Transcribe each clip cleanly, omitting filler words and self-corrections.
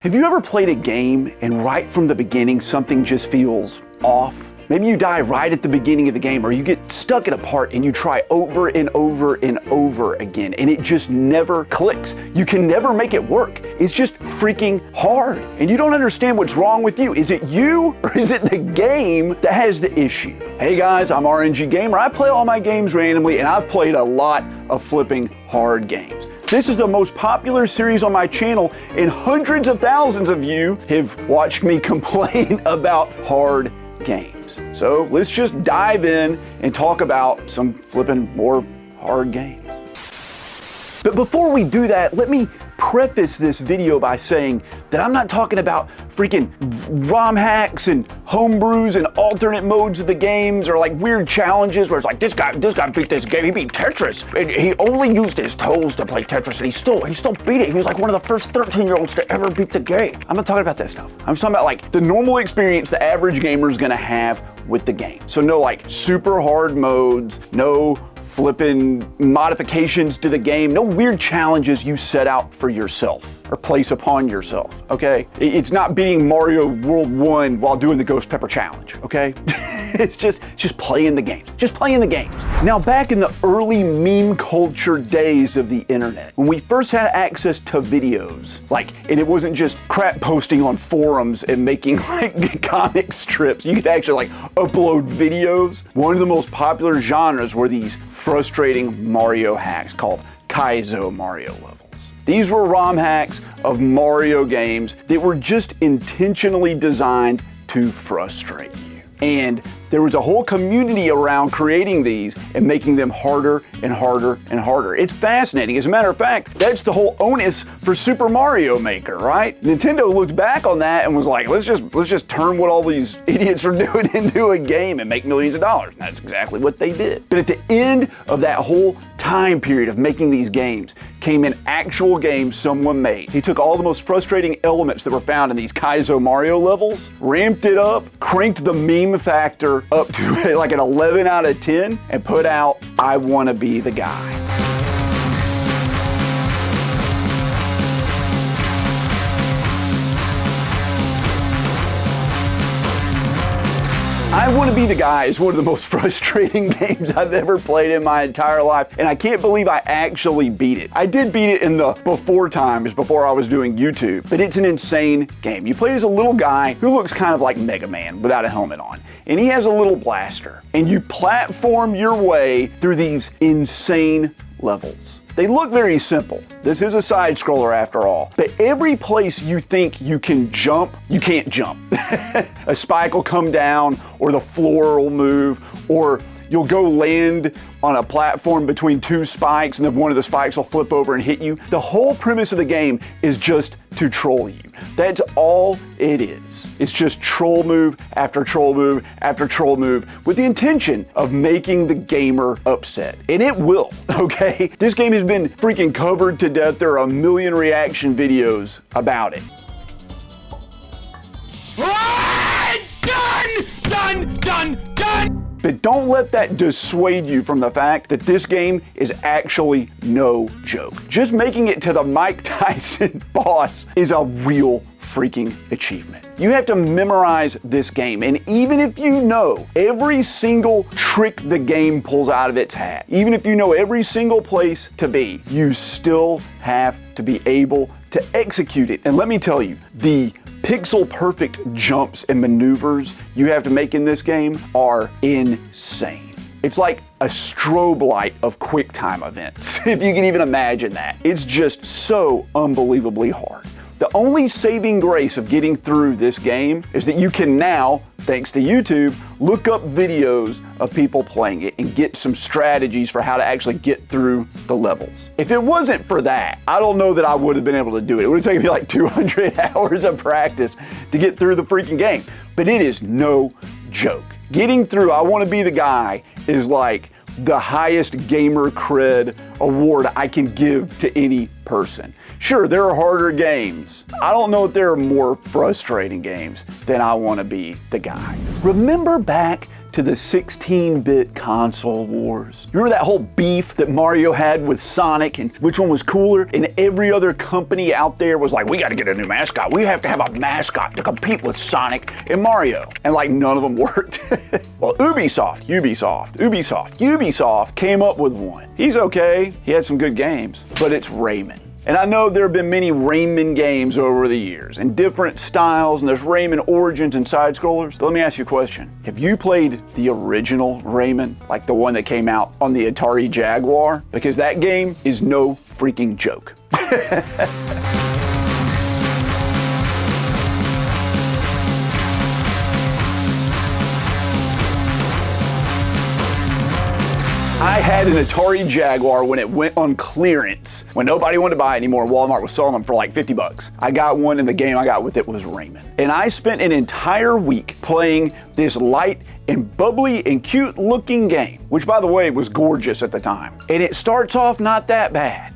Have you ever played a game and right from the beginning something just feels off? Maybe you die right at the beginning of the game, or you get stuck at a part and you try over and over and over again and it just never clicks. You can never make it work. It's just freaking hard and you don't understand what's wrong with you. Is it you or is it the game that has the issue? Hey guys, I'm RNG Gamer. I play all my games randomly and I've played a lot of flipping hard games. This is the most popular series on my channel and hundreds of thousands of you have watched me complain about hard games. So let's just dive in and talk about some flipping more hard games. But before we do that, let me preface this video by saying that I'm not talking about freaking ROM hacks and homebrews and alternate modes of the games or like weird challenges where it's like this guy beat this game, he beat Tetris and he only used his toes to play Tetris and he still beat it. He was like one of the first 13-year-olds to ever beat the game. I'm not talking about that stuff. I'm just talking about like the normal experience the average gamer is gonna have with the game. So no like super hard modes, no flipping modifications to the game, no weird challenges you set out for yourself or place upon yourself, okay? It's not beating Mario World 1 while doing the Ghost Pepper Challenge, okay? It's just playing the game, just playing the games. Now back in the early meme culture days of the internet, when we first had access to videos, and it wasn't just crap posting on forums and making like comic strips, you could actually like upload videos. One of the most popular genres were these frustrating Mario hacks called Kaiso Mario levels. These were ROM hacks of Mario games that were just intentionally designed to frustrate you. And there was a whole community around creating these and making them harder and harder and harder. It's fascinating. As a matter of fact, that's the whole onus for Super Mario Maker, right? Nintendo looked back on that and was like, let's just turn what all these idiots are doing into a game and make millions of dollars. And that's exactly what they did. But at the end of that whole time period of making these games came an actual game someone made. He took all the most frustrating elements that were found in these Kaiso Mario levels, ramped it up, cranked the meme factor up to like an 11 out of 10 and put out I Wanna Be the Guy. I Wanna Be the Guy is one of the most frustrating games I've ever played in my entire life, and I can't believe I actually beat it. I did beat it in the before times, before I was doing YouTube, but it's an insane game. You play as a little guy who looks kind of like Mega Man without a helmet on, and he has a little blaster, and you platform your way through these insane levels. They look very simple. This is a side scroller after all. But every place you think you can jump, you can't jump. A spike will come down, or the floor will move, or you'll go land on a platform between two spikes and then one of the spikes will flip over and hit you. The whole premise of the game is just to troll you. That's all it is. It's just troll move after troll move after troll move with the intention of making the gamer upset. And it will, okay? This game has been freaking covered to death. There are a million reaction videos about it. Done! But don't let that dissuade you from the fact that this game is actually no joke. Just making it to the Mike Tyson boss is a real freaking achievement. You have to memorize this game, and even if you know every single trick the game pulls out of its hat, even if you know every single place to be, you still have to be able to execute it. And let me tell you, the pixel perfect jumps and maneuvers you have to make in this game are insane. It's like a strobe light of QuickTime events, if you can even imagine that. It's just so unbelievably hard. The only saving grace of getting through this game is that you can now, thanks to YouTube, look up videos of people playing it and get some strategies for how to actually get through the levels. If it wasn't for that, I don't know that I would have been able to do it. It would have taken me like 200 hours of practice to get through the freaking game. But it is no joke. Getting through I Wanna Be the Guy is like the highest gamer cred award I can give to any person. Sure, there are harder games. I don't know if there are more frustrating games than I Wanna Be the Guy. Remember back to the 16-bit console wars. Remember that whole beef that Mario had with Sonic and which one was cooler? And every other company out there was like, we gotta get a new mascot. We have to have a mascot to compete with Sonic and Mario. And like none of them worked. Well, Ubisoft came up with one. He's okay, he had some good games, but it's Rayman. And I know there have been many Rayman games over the years and different styles, and there's Rayman Origins and side-scrollers. But let me ask you a question. Have you played the original Rayman, like the one that came out on the Atari Jaguar? Because that game is no freaking joke. I had an Atari Jaguar when it went on clearance, when nobody wanted to buy it anymore. Walmart was selling them for like 50 bucks. I got one and the game I got with it was Rayman. And I spent an entire week playing this light and bubbly and cute looking game, which by the way was gorgeous at the time. And it starts off not that bad.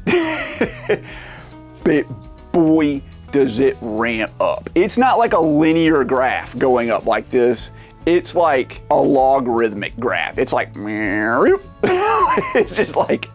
But boy, does it ramp up. It's not like a linear graph going up like this. It's like a logarithmic graph. It's like, it's just like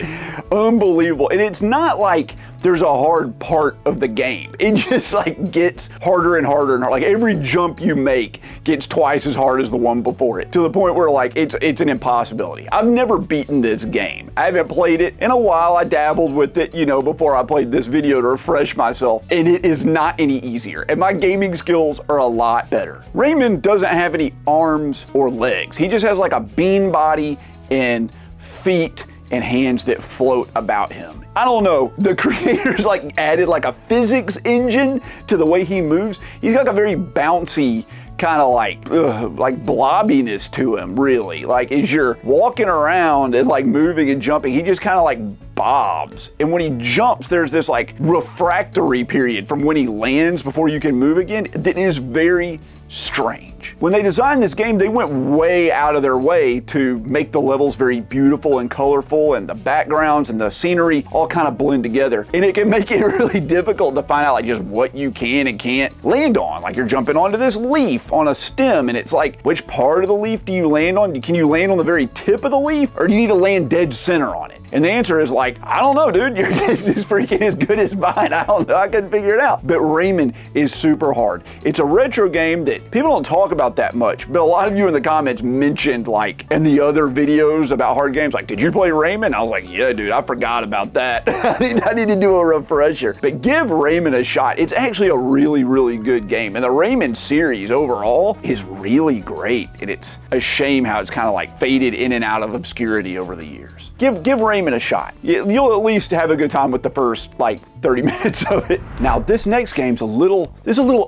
unbelievable. And it's not like there's a hard part of the game. It just like gets harder and harder and harder. Like every jump you make gets twice as hard as the one before it, to the point where like it's an impossibility. I've never beaten this game. I haven't played it in a while. I dabbled with it, you know, before I played this video to refresh myself, and it is not any easier. And my gaming skills are a lot better. Rayman doesn't have any arms or legs. He just has like a bean body and feet and hands that float about him. I don't know, the creators like added like a physics engine to the way he moves. He's got like a very bouncy kind of like blobbiness to him, really. Like as you're walking around and like moving and jumping, he just kind of like bobs. And when he jumps, there's this like refractory period from when he lands before you can move again that is very strange. When they designed this game, they went way out of their way to make the levels very beautiful and colorful, and the backgrounds and the scenery all kind of blend together. And it can make it really difficult to find out like just what you can and can't land on. Like you're jumping onto this leaf on a stem, and it's like, which part of the leaf do you land on? Can you land on the very tip of the leaf, or do you need to land dead center on it? And the answer is like, I don't know, dude. Your guess is freaking as good as mine. I don't know. I couldn't figure it out. But Rayman is super hard. It's a retro game that people don't talk about that much, but a lot of you in the comments mentioned like in the other videos about hard games, like, did you play Rayman? I was like, yeah, dude, I forgot about that. I need to do a refresher. But give Rayman a shot. It's actually a really, really good game. And the Rayman series overall is really great. And it's a shame how it's kind of like faded in and out of obscurity over the years. Give Rayman a shot. You'll at least have a good time with the first like 30 minutes of it. Now this next game's a little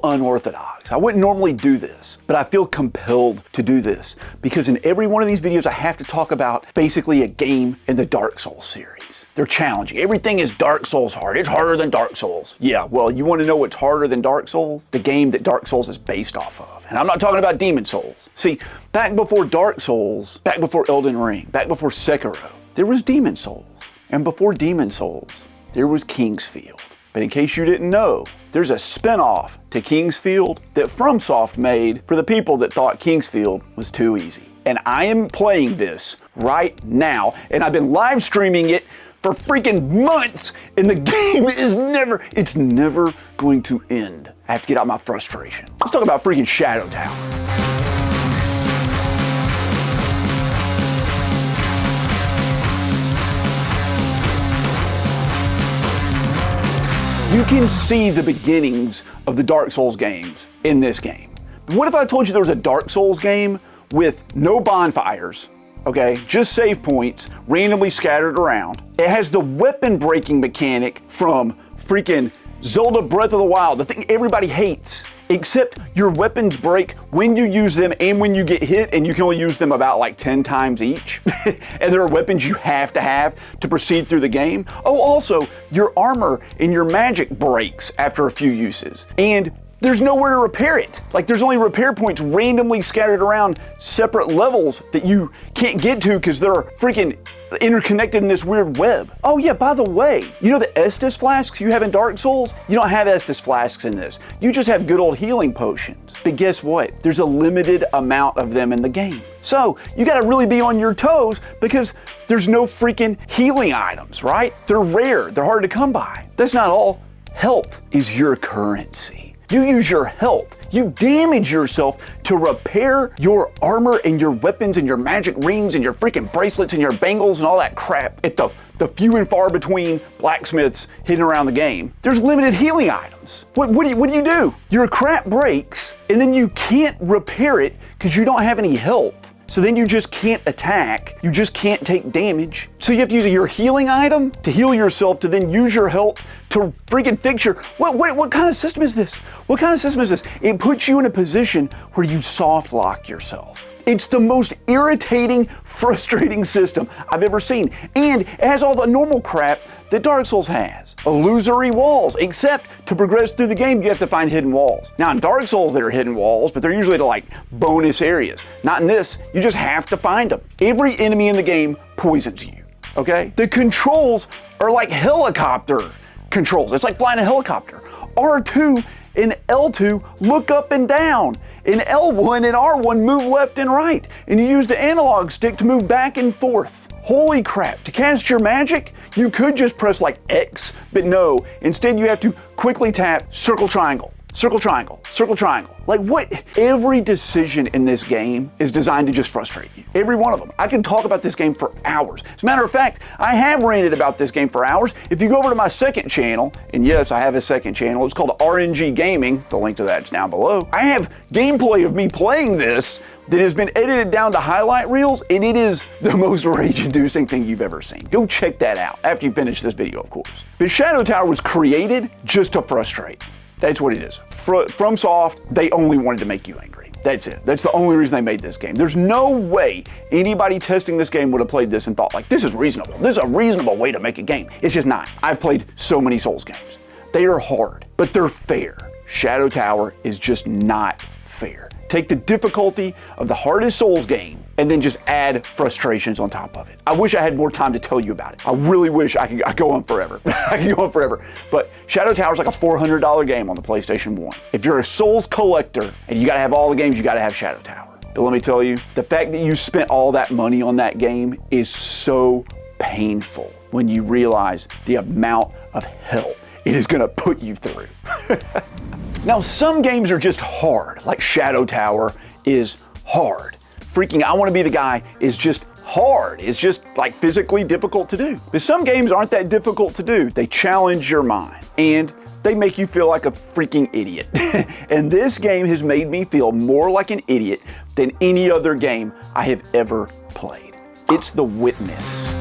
unorthodox. I wouldn't normally do this, but I feel compelled to do this because in every one of these videos I have to talk about basically a game in the Dark Souls series. They're challenging. Everything is Dark Souls hard. It's harder than Dark Souls. Yeah, well, you want to know what's harder than Dark Souls? The game that Dark Souls is based off of. And I'm not talking about Demon Souls. See, back before Dark Souls, back before Elden Ring, back before Sekiro, there was Demon Souls. And before Demon Souls, there was Kingsfield. But in case you didn't know, there's a spin-off to Kingsfield that FromSoft made for the people that thought Kingsfield was too easy. And I am playing this right now, and I've been live streaming it for freaking months, and the game is never going to end. I have to get out my frustration. Let's talk about freaking Shadow Tower. You can see the beginnings of the Dark Souls games in this game. What if I told you there was a Dark Souls game with no bonfires, okay, just save points randomly scattered around? It has the weapon breaking mechanic from freaking Zelda Breath of the Wild, the thing everybody hates. Except your weapons break when you use them and when you get hit, and you can only use them about like 10 times each. And there are weapons you have to proceed through the game. Oh, also, your armor and your magic breaks after a few uses. And there's nowhere to repair it. Like, there's only repair points randomly scattered around separate levels that you can't get to because they're freaking interconnected in this weird web. Oh yeah, by the way, you know the Estus flasks you have in Dark Souls? You don't have Estus flasks in this. You just have good old healing potions. But guess what? There's a limited amount of them in the game. So you gotta really be on your toes because there's no freaking healing items, right? They're rare, they're hard to come by. That's not all. Health is your currency. You use your health. You damage yourself to repair your armor and your weapons and your magic rings and your freaking bracelets and your bangles and all that crap at the few and far between blacksmiths hidden around the game. There's limited healing items. What do you do? Your crap breaks and then you can't repair it because you don't have any health. So then you just can't attack, you just can't take damage. So you have to use your healing item to heal yourself to then use your health to freaking fix your, what kind of system is this? What kind of system is this? It puts you in a position where you soft lock yourself. It's the most irritating, frustrating system I've ever seen. And it has all the normal crap that Dark Souls has. Illusory walls, except to progress through the game, you have to find hidden walls. Now in Dark Souls, there are hidden walls, but they're usually to like bonus areas. Not in this, you just have to find them. Every enemy in the game poisons you, okay? The controls are like helicopter controls. It's like flying a helicopter. R2 and L2 look up and down. In L1 and R1 move left and right. And you use the analog stick to move back and forth. Holy crap, to cast your magic, you could just press like X, but no, instead you have to quickly tap circle triangle, circle triangle, circle triangle. Like what? Every decision in this game is designed to just frustrate you. Every one of them. I can talk about this game for hours. As a matter of fact, I have ranted about this game for hours. If you go over to my second channel, and yes, I have a second channel, it's called RNG Gaming, the link to that's down below. I have gameplay of me playing this that has been edited down to highlight reels, and it is the most rage-inducing thing you've ever seen. Go check that out after you finish this video, of course. But Shadow Tower was created just to frustrate. That's what it is. FromSoft, they only wanted to make you angry. That's it. That's the only reason they made this game. There's no way anybody testing this game would have played this and thought like, this is reasonable. This is a reasonable way to make a game. It's just not. I've played so many Souls games. They are hard, but they're fair. Shadow Tower is just not fair. Take the difficulty of the hardest Souls game and then just add frustrations on top of it. I wish I had more time to tell you about it. I really wish I could go on forever. I could go on forever. But Shadow Tower is like a $400 game on the PlayStation 1. If you're a Souls collector and you gotta have all the games, you gotta have Shadow Tower. But let me tell you, the fact that you spent all that money on that game is so painful when you realize the amount of hell it is gonna put you through. Now, some games are just hard, like Shadow Tower is hard. Freaking I Want to Be the Guy is just hard. It's just like physically difficult to do. But some games aren't that difficult to do. They challenge your mind and they make you feel like a freaking idiot. And this game has made me feel more like an idiot than any other game I have ever played. It's The Witness.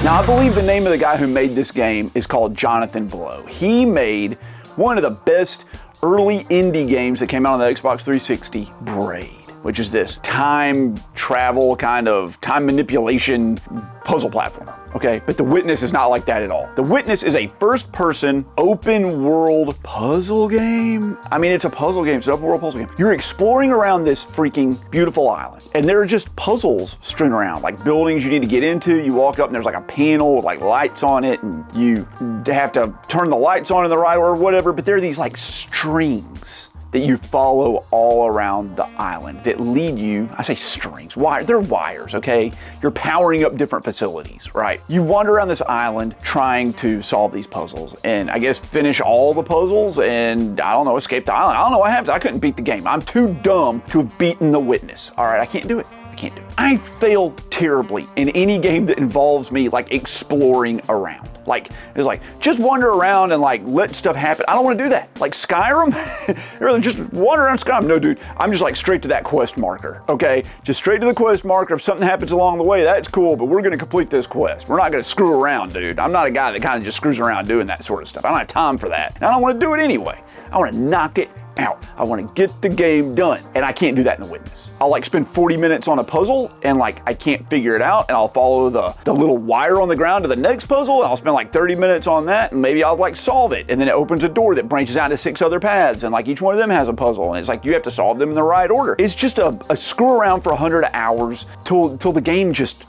Now, I believe the name of the guy who made this game is called Jonathan Blow. He made one of the best early indie games that came out on the Xbox 360, Braid, which is this time travel kind of time manipulation puzzle platformer, okay? But The Witness is not like that at all. The Witness is a first-person, open-world puzzle game. I mean, it's a puzzle game. It's an open-world puzzle game. You're exploring around this freaking beautiful island, and there are just puzzles strewn around, like buildings you need to get into. You walk up, and there's like a panel with like lights on it, and you have to turn the lights on in the right or whatever, but there are these like strings that you follow all around the island that lead you, I say strings, they're wires, okay? You're powering up different facilities, right? You wander around this island trying to solve these puzzles and I guess finish all the puzzles and, I don't know, escape the island. I don't know what happens. I couldn't beat the game. I'm too dumb to have beaten The Witness. All right, I can't do it. I can't do it. I fail terribly in any game that involves me like exploring around. Like, it's like, just wander around and like let stuff happen. I don't want to do that. Like Skyrim, really just wander around Skyrim. No, dude, I'm just like straight to that quest marker, okay? Just straight to the quest marker. If something happens along the way, that's cool, but we're gonna complete this quest. We're not gonna screw around, dude. I'm not a guy that kind of just screws around doing that sort of stuff. I don't have time for that. And I don't want to do it anyway. I want to knock it out. I want to get the game done. And I can't do that in The Witness. I'll like spend 40 minutes on a puzzle and like I can't figure it out, and I'll follow the little wire on the ground to the next puzzle, and I'll spend like 30 minutes on that, and maybe I'll like solve it, and then it opens a door that branches out to 6 other paths, and like each one of them has a puzzle, and it's like you have to solve them in the right order. It's just a screw around for 100 hours till the game just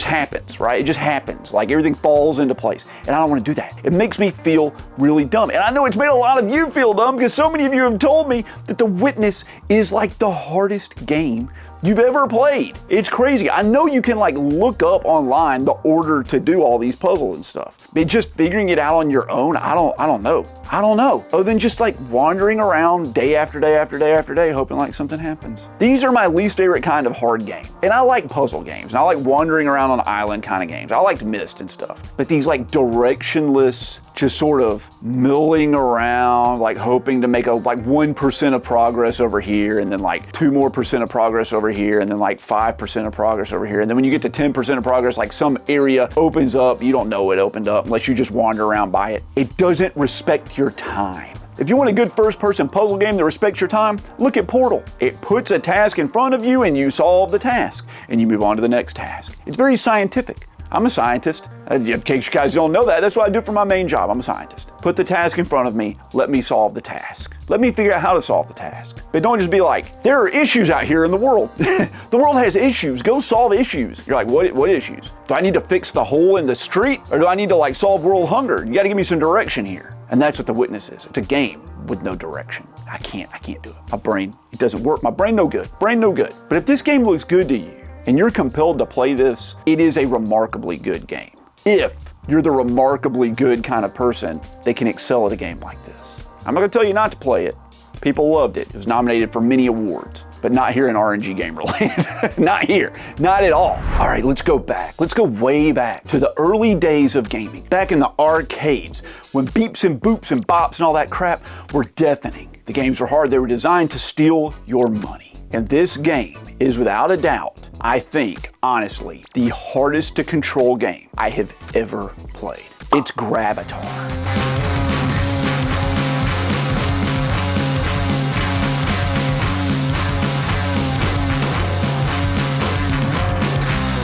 happens, right? It just happens. Like everything falls into place, and I don't want to do that. It makes me feel really dumb, and I know it's made a lot of you feel dumb because so many of you have told me that The Witness is like the hardest game you've ever played. It's crazy. I know you can like look up online the order to do all these puzzles and stuff, but just figuring it out on your own, I don't know. Other than just like wandering around day after day after day after day, hoping like something happens. These are my least favorite kind of hard game. And I like puzzle games, and I like wandering around on an island kind of games. I liked Myst and stuff. But these like directionless, just sort of milling around, like hoping to make a like 1% of progress over here, and then like 2% more of progress over here, and then like 5% of progress over here. And then when you get to 10% of progress, like some area opens up, you don't know it opened up unless you just wander around by it. It doesn't respect your time. If you want a good first-person puzzle game that respects your time, look at Portal. It puts a task in front of you and you solve the task, and you move on to the next task. It's very scientific. I'm a scientist. In case you guys don't know that, that's what I do for my main job. I'm a scientist. Put the task in front of me, let me solve the task. Let me figure out how to solve the task. But don't just be like, there are issues out here in the world. The world has issues, go solve issues. You're like, what issues? Do I need to fix the hole in the street? Or do I need to like solve world hunger? You gotta give me some direction here. And that's what The Witness is. It's a game with no direction. I can't do it. My brain, it doesn't work. My brain no good. But if this game looks good to you, and you're compelled to play this, it is a remarkably good game. If you're the remarkably good kind of person that can excel at a game like this. I'm not gonna tell you not to play it. People loved it. It was nominated for many awards, but not here in RNG Gamerland. Not here, not at all. All right, let's go back. Let's go way back to the early days of gaming. Back in the arcades, when beeps and boops and bops and all that crap were deafening. The games were hard. They were designed to steal your money. And this game is without a doubt, I think, honestly, the hardest to control game I have ever played. It's Gravitar.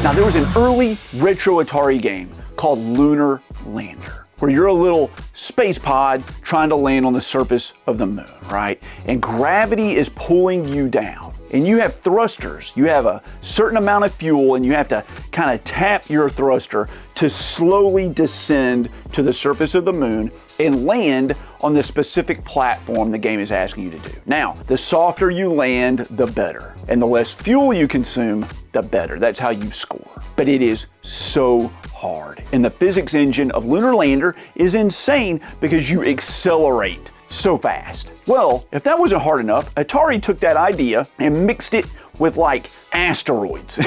Now, there was an early retro Atari game called Lunar Lander, where you're a little space pod trying to land on the surface of the moon, right? And gravity is pulling you down. And you have thrusters. You have a certain amount of fuel, and you have to kind of tap your thruster to slowly descend to the surface of the moon and land on the specific platform the game is asking you to do. Now, the softer you land, the better. And the less fuel you consume, the better. That's how you score. But it is so hard. And the physics engine of Lunar Lander is insane because you accelerate so fast. Well, if that wasn't hard enough, Atari took that idea and mixed it with like asteroids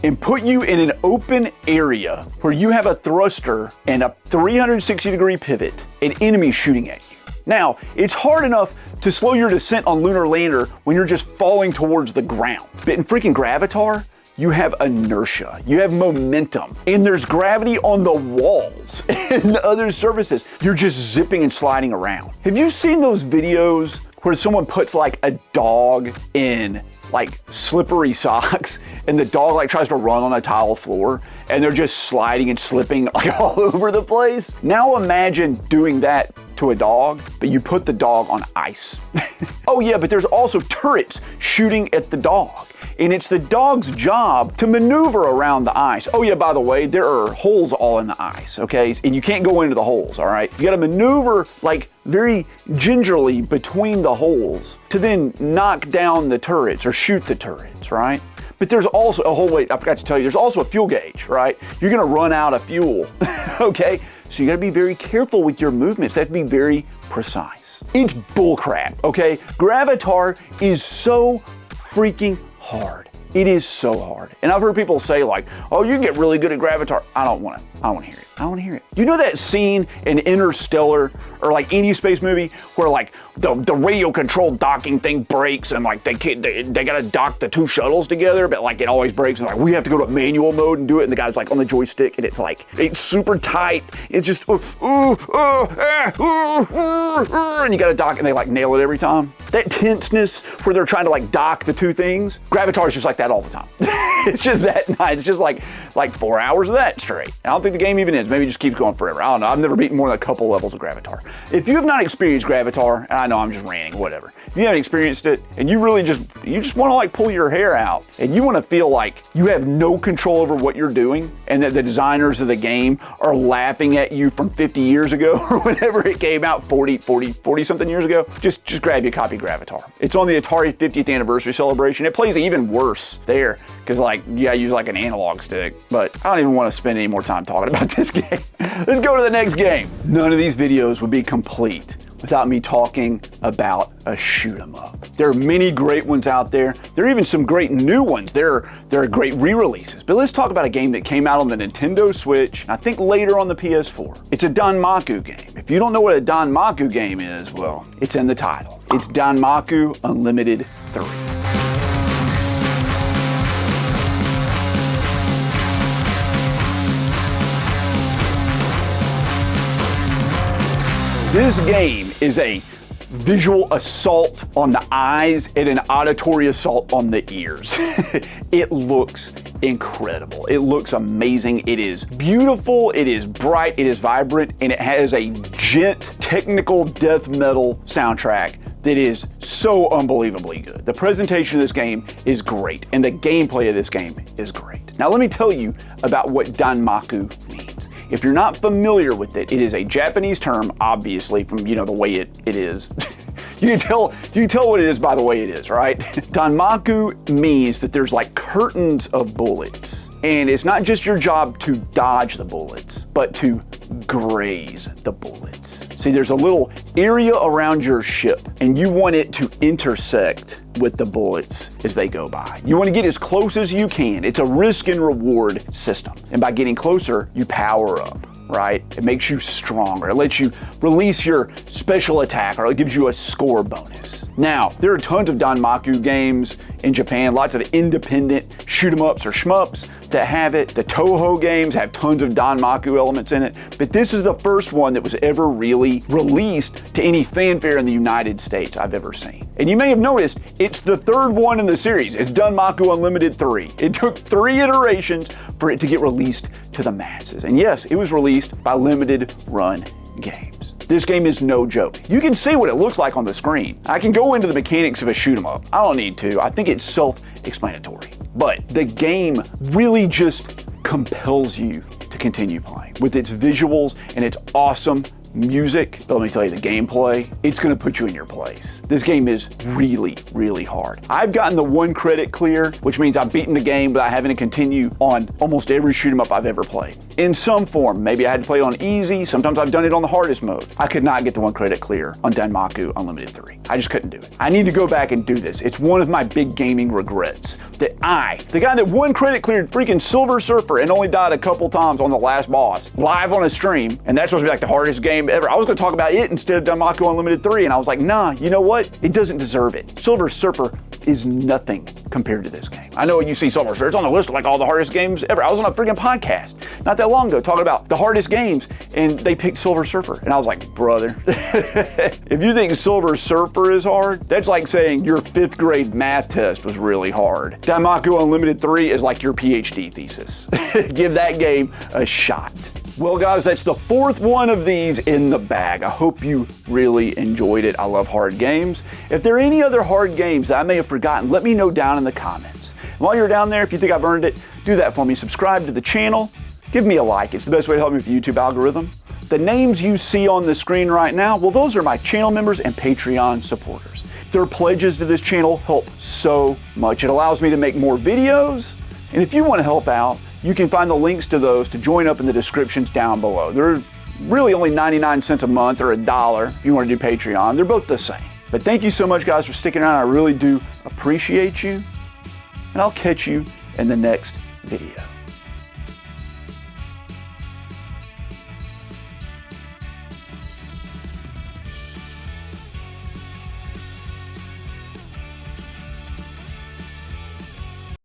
and put you in an open area where you have a thruster and a 360-degree pivot and enemies shooting at you. Now, it's hard enough to slow your descent on Lunar Lander when you're just falling towards the ground. But in freaking Gravitar, you have inertia, you have momentum, and there's gravity on the walls and other surfaces. You're just zipping and sliding around. Have you seen those videos where someone puts like a dog in like slippery socks and the dog like tries to run on a tile floor and they're just sliding and slipping like all over the place? Now imagine doing that to a dog, but you put the dog on ice. Oh yeah, but there's also turrets shooting at the dog. And it's the dog's job to maneuver around the ice. Oh yeah, by the way, there are holes all in the ice, okay? And you can't go into the holes, all right? You gotta maneuver like very gingerly between the holes to then knock down the turrets or shoot the turrets, right? But there's also, oh wait, I forgot to tell you, there's also a fuel gauge, right? You're gonna run out of fuel, okay? So you gotta be very careful with your movements. They have to be very precise. It's bullcrap, okay? Gravitar is so freaking hard. It is so hard. And I've heard people say like, oh, you can get really good at Gravitar. I don't want to hear it. I don't want to hear it. You know that scene in Interstellar or like any space movie where like the radio controlled docking thing breaks and like they gotta dock the two shuttles together, but like it always breaks and like we have to go to manual mode and do it, and the guy's like on the joystick and it's like it's super tight. It's just and you gotta dock and they like nail it every time. That tenseness where they're trying to like dock the two things, Gravitar is just like that all the time. It's just that night. It's just like 4 hours of that straight. I don't think the game even ends. Maybe it just keeps going forever. I don't know. I've never beaten more than a couple levels of Gravitar. If you have not experienced Gravitar, and I know I'm just ranting, whatever. If you haven't experienced it and you really just want to like pull your hair out and you want to feel like you have no control over what you're doing and that the designers of the game are laughing at you from 50 years ago or whenever it came out, 40 something years ago, just grab your copy of Gravitar. It's on the Atari 50th anniversary celebration. It plays even worse there because like you gotta use like an analog stick, but I don't even want to spend any more time talking about this game. Let's go to the next game. None of these videos would be complete without me talking about a shoot 'em up. There are many great ones out there. There are even some great new ones. There are great re-releases. But let's talk about a game that came out on the Nintendo Switch, and I think later on the PS4. It's a Danmaku game. If you don't know what a Danmaku game is, well, it's in the title. It's Danmaku Unlimited 3. This game is a visual assault on the eyes and an auditory assault on the ears. It looks incredible. It looks amazing. It is beautiful. It is bright. It is vibrant. And it has a gent technical death metal soundtrack that is so unbelievably good. The presentation of this game is great, and the gameplay of this game is great. Now let me tell you about what Danmaku means. If you're not familiar with it, it is a Japanese term, obviously, from the way it is. You can tell what it is by the way it is, right? Danmaku means that there's like curtains of bullets. And it's not just your job to dodge the bullets, but to graze the bullets. See, there's a little area around your ship, and you want it to intersect with the bullets as they go by. You want to get as close as you can. It's a risk and reward system. And by getting closer, you power up, right? It makes you stronger. It lets you release your special attack, or it gives you a score bonus. Now, there are tons of Danmaku games in Japan, lots of independent shoot-em-ups or shmups that have it. The Toho games have tons of Danmaku elements in it, but this is the first one that was ever really released to any fanfare in the United States I've ever seen. And you may have noticed, it's the third one in the series. It's Danmaku Unlimited 3. It took 3 iterations for it to get released to the masses. And yes, it was released by Limited Run Games. This game is no joke. You can see what it looks like on the screen. I can go into the mechanics of a shoot 'em up. I don't need to. I think it's self-explanatory. But the game really just compels you to continue playing. With its visuals and its awesome music, but let me tell you, the gameplay, it's gonna put you in your place. This game is really, really hard. I've gotten the 1 credit clear, which means I've beaten the game without having to continue on almost every shoot 'em up I've ever played. In some form, maybe I had to play it on easy, sometimes I've done it on the hardest mode. I could not get the 1 credit clear on Danmaku Unlimited 3. I just couldn't do it. I need to go back and do this. It's one of my big gaming regrets that the guy that 1 credit cleared freaking Silver Surfer and only died a couple times on the last boss, live on a stream, and that's supposed to be like the hardest game ever. I was gonna talk about it instead of Danmaku Unlimited 3, and I was like, nah, you know what? It doesn't deserve it. Silver Surfer is nothing compared to this game. I know you see Silver Surfer, it's on the list of like all the hardest games ever. I was on a freaking podcast not that long ago talking about the hardest games, and they picked Silver Surfer. And I was like, brother, if you think Silver Surfer is hard, that's like saying your 5th grade math test was really hard. Danmaku Unlimited 3 is like your PhD thesis. Give that game a shot. Well guys, that's the 4th one of these in the bag. I hope you really enjoyed it. I love hard games. If there are any other hard games that I may have forgotten, let me know down in the comments. And while you're down there, if you think I've earned it, do that for me. Subscribe to the channel, give me a like. It's the best way to help me with the YouTube algorithm. The names you see on the screen right now, well, those are my channel members and Patreon supporters. Their pledges to this channel help so much. It allows me to make more videos, and if you want to help out, you can find the links to those to join up in the descriptions down below. They're really only 99 cents a month or $1 if you want to do Patreon. They're both the same. But thank you so much guys for sticking around. I really do appreciate you. and I'll catch you in the next video.